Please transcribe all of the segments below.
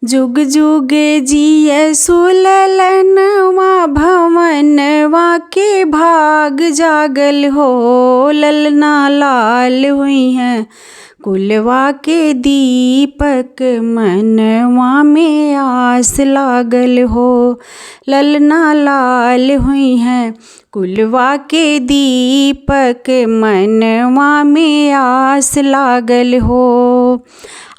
जुग जुग जिय सुललनवा भवनवा के भाग जागल हो। ललना लाल हुई हैं कुलवा के दीपक मनवा में आस लागल हो। ललना लाल हुई हैं कुलवा के दीपक मनवा में आस लागल हो।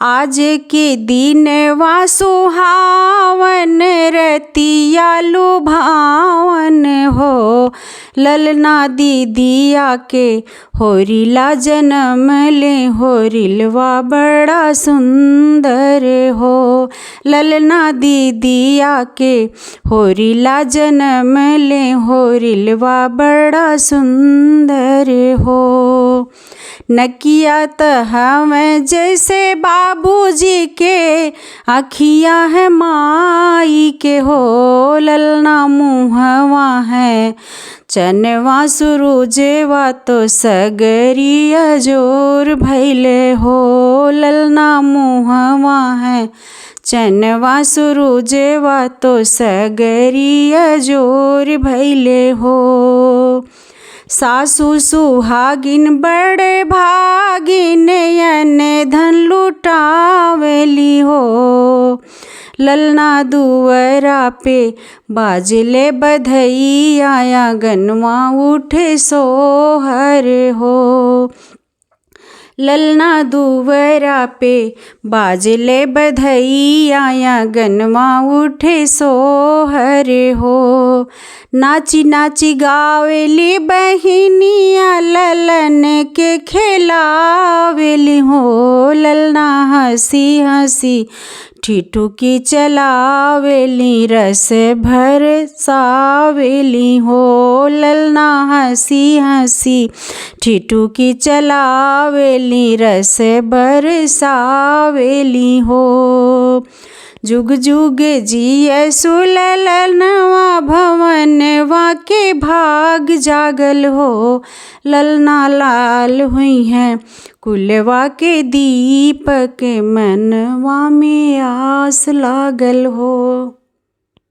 आज के दिनवा सुहावन रतिया लुभावन हो। ललना दीदिया के होरिला जन्म ले होरिलवा बड़ा सुंदर हो। ललना दीदिया के होरिला जन्म ले होरिलवा बड़ा सुंदर हो। नकिया त हमें जैसे बाबूजी के आँखिया है माई के हो। ललना मुहवा है चनवा सुरुजेवा तो सगरिया जोर भैले हो। ललना मुहवा है चनवा सुरुजेवा तो सगरिया जोर भैले हो। सासु सुहागिन बड़े भागिन यने धन लुटावेली हो। ललना दुअरा पे बाजले बधैया आंगनवा उठे सोहर हो। ललना दुअरा पे बाजले बधैया आंगनवा उठे सोहर हो। नाची नाची गावेली बहिनिया ललन के खेलावेली हो। ललना हंसी हंसी ठिठुकी चलावेली रस भर सावेली हो। ललना हंसी हंसी ठिठुकी चलावेली रस बरसावेली हो। जुग जुग जिय सुललनवा भवनवा के भाग जागल हो। ललना लाल हुई हैं कुलवा के दीपक मनवा में आस लागल हो।